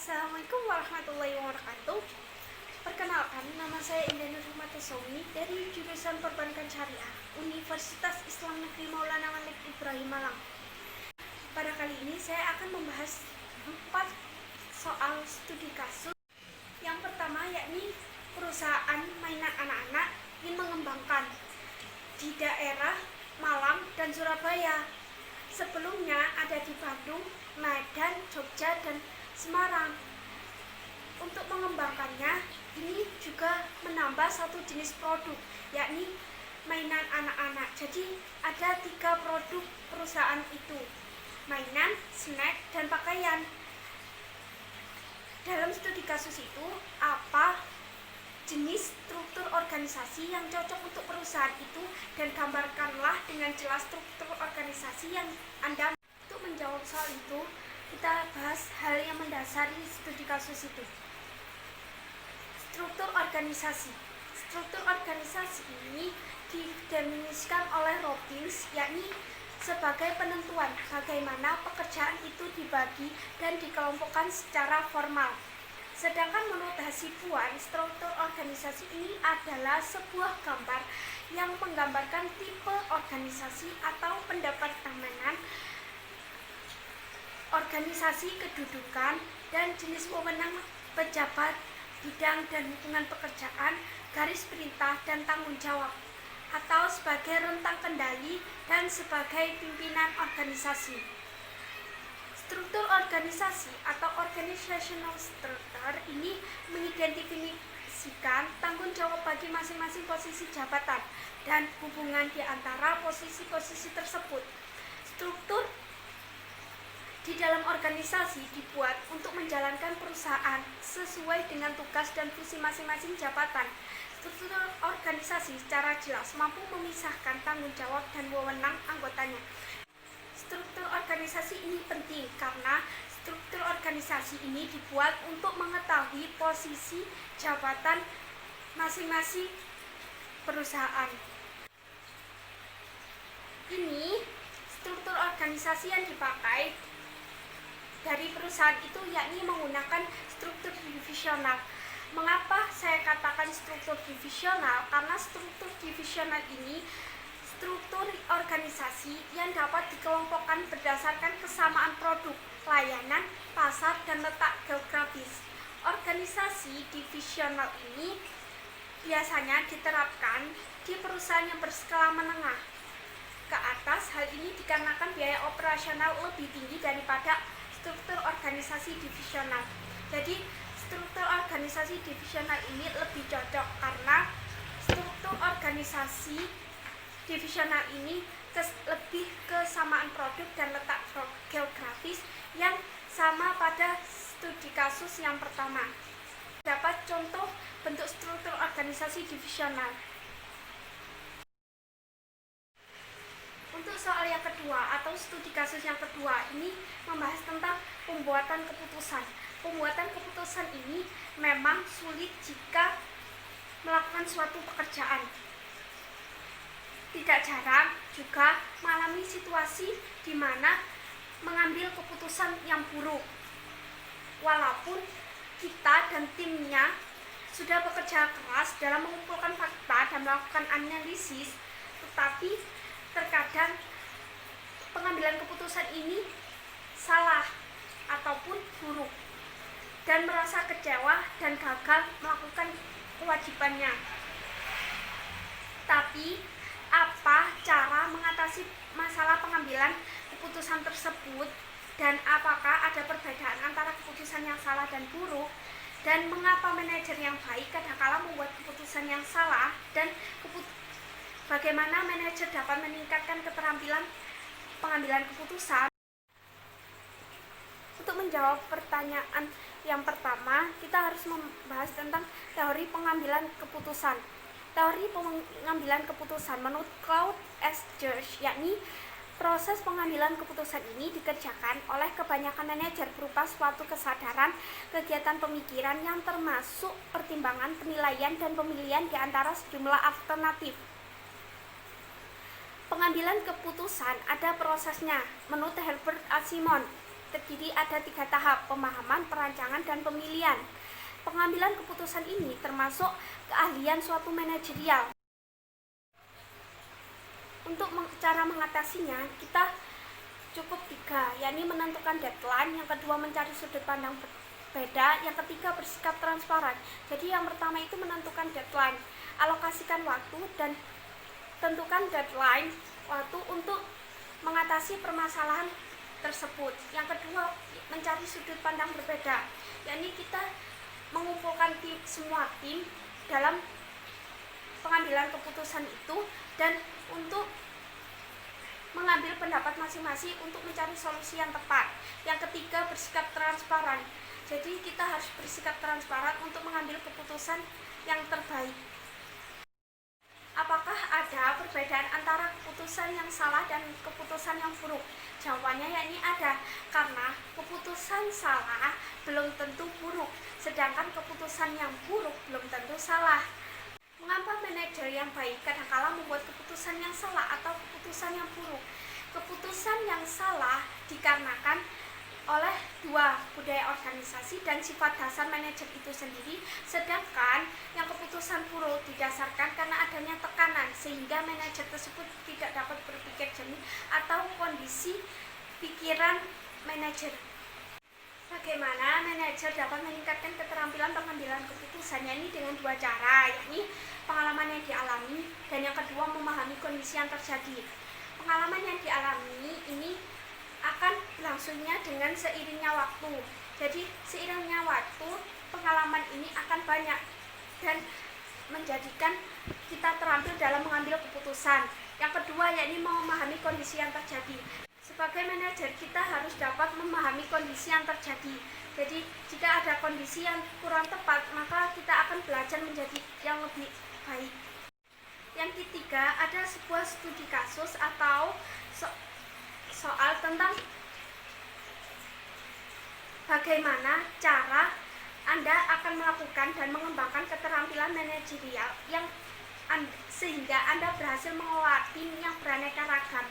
Assalamualaikum warahmatullahi wabarakatuh. Perkenalkan, nama saya Indah Nurhimati Somi dari jurusan Perbankan Syariah Universitas Islam Negeri Maulana Malik Ibrahim Malang. Pada kali ini saya akan membahas 4 soal studi kasus. Yang pertama yakni perusahaan mainan anak-anak ingin mengembangkan di daerah Malang dan Surabaya. Sebelumnya ada di Bandung, Medan, Jogja, dan Semarang. Untuk mengembangkannya, ini juga menambah satu jenis produk, yakni mainan anak-anak. Jadi ada 3 produk perusahaan itu: mainan, snack, dan pakaian. Dalam studi kasus itu, apa jenis struktur organisasi yang cocok untuk perusahaan itu, dan gambarkanlah dengan jelas struktur organisasi yang Anda. Untuk menjawab soal itu, kita bahas hal yang mendasari studi kasus itu. Struktur organisasi. Struktur organisasi ini didefinisikan oleh Robbins, yakni sebagai penentuan bagaimana pekerjaan itu dibagi dan dikelompokkan secara formal. Sedangkan menurut Hasibuan, struktur organisasi ini adalah sebuah gambar yang menggambarkan tipe organisasi atau pendepartemenan, organisasi kedudukan, dan jenis wewenang pejabat, bidang dan hubungan pekerjaan, garis perintah dan tanggung jawab, atau sebagai rentang kendali dan sebagai pimpinan organisasi. Struktur organisasi atau organizational structure ini mengidentifikasikan tanggung jawab bagi masing-masing posisi jabatan dan hubungan di antara posisi-posisi tersebut. Struktur di dalam organisasi dibuat untuk menjalankan perusahaan sesuai dengan tugas dan fungsi masing-masing jabatan. Struktur organisasi secara jelas mampu memisahkan tanggung jawab dan wewenang anggotanya. Struktur organisasi ini penting karena struktur organisasi ini dibuat untuk mengetahui posisi jabatan masing-masing perusahaan. Ini struktur organisasi yang dipakai dari perusahaan itu yakni menggunakan struktur divisional. Mengapa saya katakan struktur divisional? Karena struktur divisional ini struktur organisasi yang dapat dikelompokkan berdasarkan kesamaan produk, layanan, pasar, dan letak geografis. Organisasi divisional ini biasanya diterapkan di perusahaan yang berskala menengah ke atas. Hal ini dikarenakan biaya operasional lebih tinggi daripada struktur organisasi divisional. Jadi struktur organisasi divisional ini lebih cocok karena struktur organisasi divisional ini lebih kesamaan produk dan letak geografis yang sama pada studi kasus yang pertama. Dapat contoh bentuk struktur organisasi divisional. Untuk soal yang kedua atau studi kasus yang kedua, ini membahas tentang pembuatan keputusan. Pembuatan keputusan ini memang sulit jika melakukan suatu pekerjaan. Tidak jarang juga mengalami situasi di mana mengambil keputusan yang buruk. Walaupun kita dan timnya sudah bekerja keras dalam mengumpulkan fakta dan melakukan analisis, tetapi terkadang pengambilan keputusan ini salah ataupun buruk dan merasa kecewa dan gagal melakukan kewajibannya. Tapi apa cara mengatasi masalah pengambilan keputusan tersebut, dan apakah ada perbedaan antara keputusan yang salah dan buruk, dan mengapa manajer yang baik kadangkala membuat keputusan yang salah, dan bagaimana manajer dapat meningkatkan keterampilan pengambilan keputusan. Untuk menjawab pertanyaan yang pertama, kita harus membahas tentang teori pengambilan keputusan. Teori pengambilan keputusan menurut Claude S. George, yakni proses pengambilan keputusan ini dikerjakan oleh kebanyakan manajer berupa suatu kesadaran, kegiatan pemikiran yang termasuk pertimbangan, penilaian, dan pemilihan di antara sejumlah alternatif. Pengambilan keputusan ada prosesnya menurut Herbert A. Simon. terdiri ada 3 tahap: pemahaman, perancangan, dan pemilihan. Pengambilan keputusan ini termasuk keahlian suatu manajerial. Untuk cara mengatasinya, kita cukup 3, yakni menentukan deadline, yang kedua mencari sudut pandang berbeda, yang ketiga bersikap transparan. Jadi yang pertama itu menentukan deadline, alokasikan waktu dan tentukan deadline waktu untuk mengatasi permasalahan tersebut. Yang kedua mencari sudut pandang berbeda, yakni kita mengumpulkan semua tim dalam pengambilan keputusan itu dan untuk mengambil pendapat masing-masing untuk mencari solusi yang tepat. Yang ketiga bersikap transparan, jadi kita harus bersikap transparan untuk mengambil keputusan yang terbaik. Apakah ada perbedaan antara keputusan yang salah dan keputusan yang buruk? Jawabannya yakni ada, karena keputusan salah belum tentu buruk, sedangkan keputusan yang buruk belum tentu salah. Mengapa manajer yang baik kadangkala membuat keputusan yang salah atau keputusan yang buruk? Keputusan yang salah dikarenakan oleh 2, budaya organisasi dan sifat dasar manajer itu sendiri, sedangkan yang keputusan buruk didasarkan karena adanya tekanan sehingga manajer tersebut tidak dapat berpikir jernih atau kondisi pikiran manajer. Bagaimana manajer dapat meningkatkan keterampilan pengambilan keputusan? Ini dengan 2 cara, yakni pengalaman yang dialami dan yang kedua memahami kondisi yang terjadi. Pengalaman yang dialami ini akan berlangsungnya dengan seiringnya waktu. Jadi seiringnya waktu pengalaman ini akan banyak dan menjadikan kita terampil dalam mengambil keputusan. Yang kedua yakni memahami kondisi yang terjadi. Sebagai manajer kita harus dapat memahami kondisi yang terjadi. Jadi jika ada kondisi yang kurang tepat, maka kita akan belajar menjadi yang lebih baik. Yang ketiga, ada sebuah studi kasus atau soal tentang bagaimana cara Anda akan melakukan dan mengembangkan keterampilan manajerial sehingga Anda berhasil mengelola tim yang beraneka ragam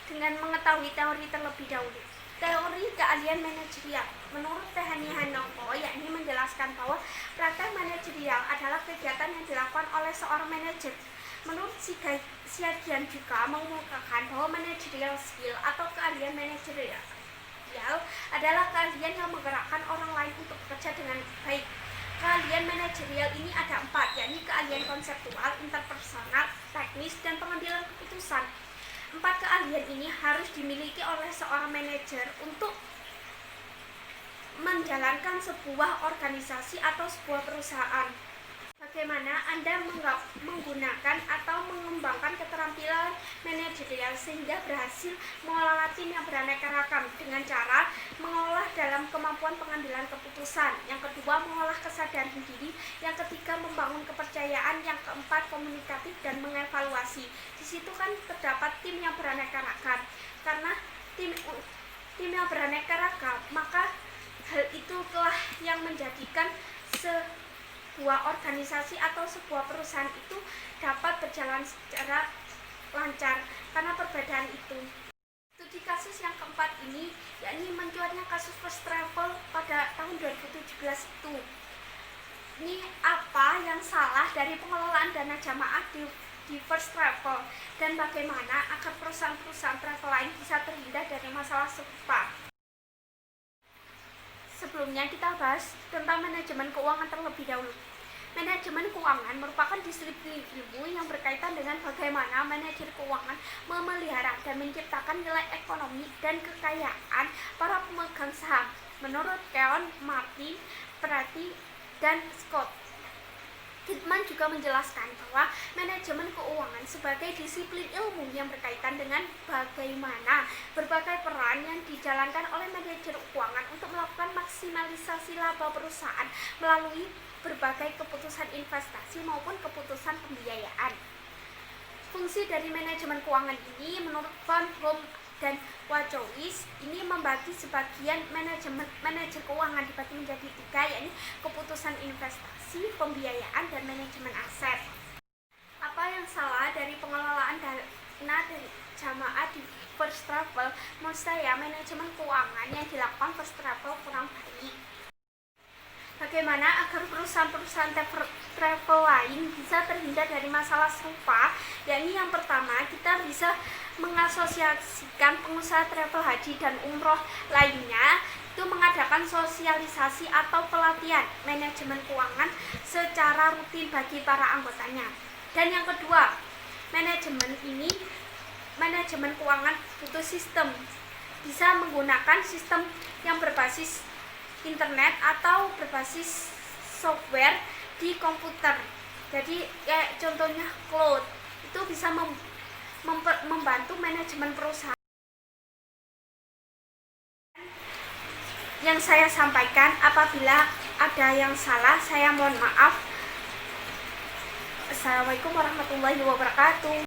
dengan mengetahui teori terlebih dahulu. Teori keahlian manajerial menurut Tehani Hanoko yakni menjelaskan bahwa praktek manajerial adalah kegiatan yang dilakukan oleh seorang manajer. Menurut Siagian juga mengemukakan bahwa managerial skill atau keahlian manajerial adalah keahlian yang menggerakkan orang lain untuk bekerja dengan baik. Keahlian manajerial ini ada 4, yakni keahlian konseptual, interpersonal, teknis, dan pengambilan keputusan. 4 keahlian ini harus dimiliki oleh seorang manajer untuk menjalankan sebuah organisasi atau sebuah perusahaan. Bagaimana Anda menggunakan atau mengembangkan keterampilan manajerial sehingga berhasil mengelola tim yang beraneka ragam dengan cara mengolah dalam kemampuan pengambilan keputusan. Yang kedua, mengolah kesadaran diri. Yang ketiga, membangun kepercayaan. Yang keempat, komunikatif dan mengevaluasi. Di situ kan terdapat tim yang beraneka ragam. Karena tim yang beraneka ragam, maka hal itu telah yang menjadikan sebuah organisasi atau sebuah perusahaan itu dapat berjalan secara lancar karena perbedaan itu. Studi kasus yang keempat ini yakni mencuatnya kasus first travel pada tahun 2017 itu. Ini apa yang salah dari pengelolaan dana jamaah di first travel dan bagaimana agar perusahaan-perusahaan travel lain bisa terhindar dari masalah serupa. Sebelumnya kita bahas tentang manajemen keuangan terlebih dahulu. Manajemen keuangan merupakan disiplin ilmu yang berkaitan dengan bagaimana manajer keuangan memelihara dan menciptakan nilai ekonomi dan kekayaan para pemegang saham. Menurut Keon, Martin, Prati, dan Scott, Kidman juga menjelaskan bahwa manajemen keuangan sebagai disiplin ilmu yang berkaitan dengan bagaimana berbagai peran yang dijalankan oleh manajer keuangan untuk melakukan maksimalisasi laba perusahaan melalui berbagai keputusan investasi maupun keputusan pembiayaan. Fungsi dari manajemen keuangan ini menurut Van Hom dan Wachowicz ini membagi sebagian manajer keuangan dibagi menjadi 3, yakni keputusan investasi, pembiayaan, dan manajemen aset. Apa yang salah dari pengelolaan dana dari jamaah di first travel, menurut saya manajemen keuangan yang dilakukan first travel kurang baik. Bagaimana agar perusahaan-perusahaan travel lain bisa terhindar dari masalah serupa? Yakni yang pertama, kita bisa mengasosiasikan pengusaha travel haji dan umroh lainnya itu mengadakan sosialisasi atau pelatihan manajemen keuangan secara rutin bagi para anggotanya. Dan yang kedua, manajemen keuangan butuh sistem, bisa menggunakan sistem yang berbasis internet atau berbasis software di komputer. Jadi kayak contohnya cloud itu bisa membantu manajemen perusahaan. Yang saya sampaikan, apabila ada yang salah saya mohon maaf. Assalamualaikum warahmatullahi wabarakatuh.